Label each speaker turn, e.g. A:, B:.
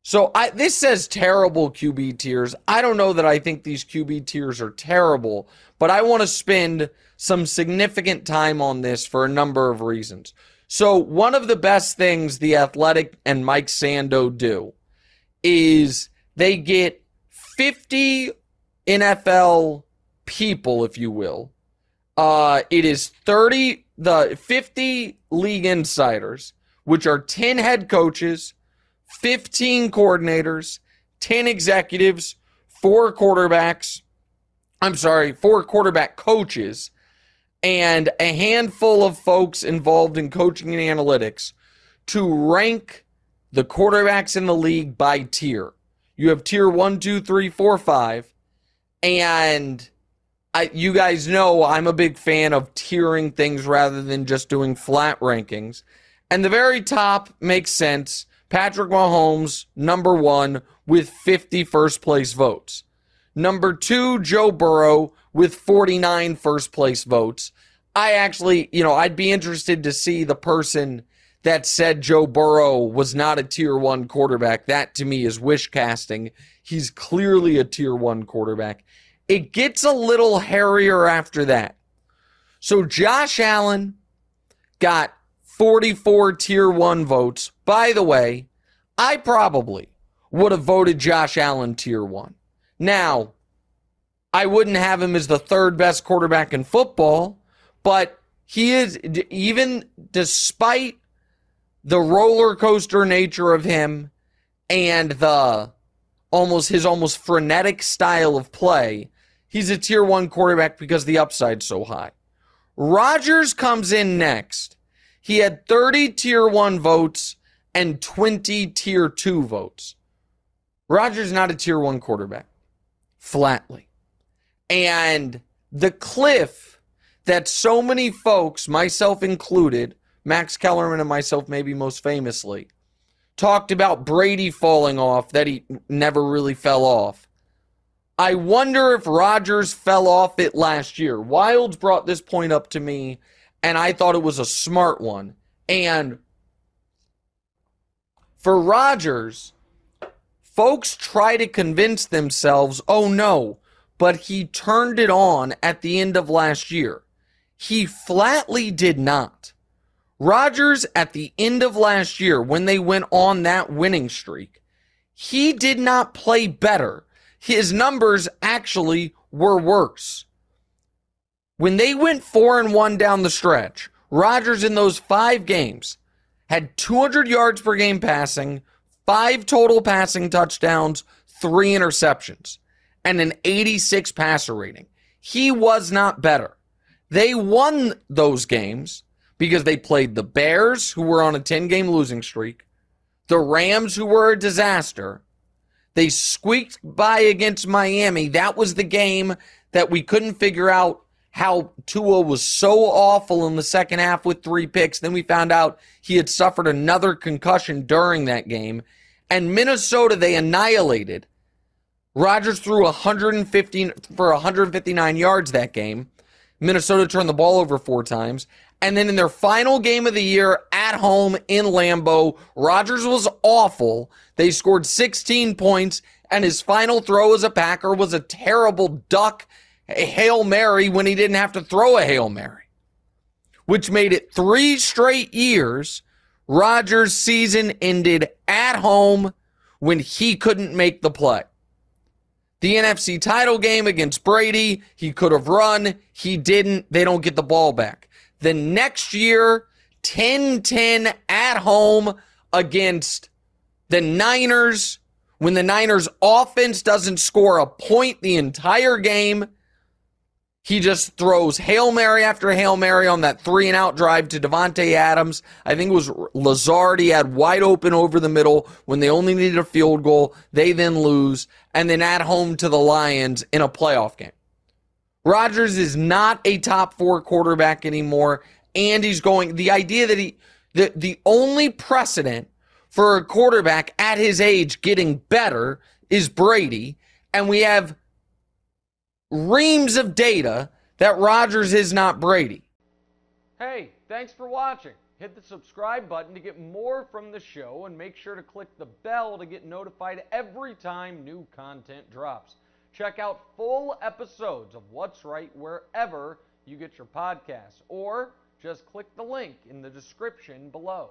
A: So this says terrible QB tiers. I don't know that I think these QB tiers are terrible, but I want to spend some significant time on this for a number of reasons. So one of the best things The Athletic and Mike Sando do is they get 50 NFL people, if you will. It is 50 league insiders, which are 10 head coaches, 15 coordinators, 10 executives, 4 quarterback coaches, and a handful of folks involved in coaching and analytics to rank the quarterbacks in the league by tier. You have tier 1, 2, 3, 4, 5, and you guys know I'm a big fan of tiering things rather than just doing flat rankings. And the very top makes sense. Patrick Mahomes, number 1, with 50 first-place votes. Number 2, Joe Burrow, with 49 first-place votes. I actually, I'd be interested to see the person that said Joe Burrow was not a tier 1 quarterback. That, to me, is wish casting. He's clearly a tier 1 quarterback. It gets a little hairier after that. So Josh Allen got 44 tier 1 votes. By the way, I probably would have voted Josh Allen tier 1. Now, I wouldn't have him as the 3rd best quarterback in football, but he is, even despite the roller coaster nature of him and his almost frenetic style of play, he's a tier 1 quarterback because the upside's so high. Rodgers comes in next. He had 30 tier 1 votes and 20 tier 2 votes. Rodgers not a tier 1 quarterback. Flatly. And the cliff that so many folks, myself included, Max Kellerman and myself maybe most famously, talked about Brady falling off, that he never really fell off. I wonder if Rodgers fell off it last year. Wilds brought this point up to me, and I thought it was a smart one. And for Rodgers, folks try to convince themselves, oh no, but he turned it on at the end of last year. He flatly did not. Rodgers, at the end of last year, when they went on that winning streak, he did not play better. His numbers actually were worse. When they went 4-1 down the stretch, Rodgers in those 5 games had 200 yards per game passing, 5 total passing touchdowns, 3 interceptions, and an 86 passer rating. He was not better. They won those games because they played the Bears, who were on a 10-game losing streak, the Rams, who were a disaster. They squeaked by against Miami. That was the game that we couldn't figure out how Tua was so awful in the second half with 3 picks. Then we found out he had suffered another concussion during that game. And Minnesota, they annihilated. Rodgers threw 159 yards that game. Minnesota turned the ball over 4 times. And then in their final game of the year at home in Lambeau, Rodgers was awful. They scored 16 points, and his final throw as a Packer was a terrible duck, a Hail Mary, when he didn't have to throw a Hail Mary, which made it 3 straight years. Rodgers' season ended at home when he couldn't make the play. The NFC title game against Brady, he could have run. He didn't. They don't get the ball back. The next year, 10-10 at home against the Niners, when the Niners offense doesn't score a point the entire game, he just throws Hail Mary after Hail Mary on that 3-and-out drive to Devontae Adams. I think it was Lazard he had wide open over the middle when they only needed a field goal. They then lose, and then at home to the Lions in a playoff game. Rodgers is not a top 4 quarterback anymore, and he's going, the idea that the only precedent for a quarterback at his age getting better is Brady, and we have reams of data that Rodgers is not Brady. Hey, thanks for watching. Hit the subscribe button to get more from the show, and make sure to click the bell to get notified every time new content drops. Check out full episodes of What's Right wherever you get your podcasts, or just click the link in the description below.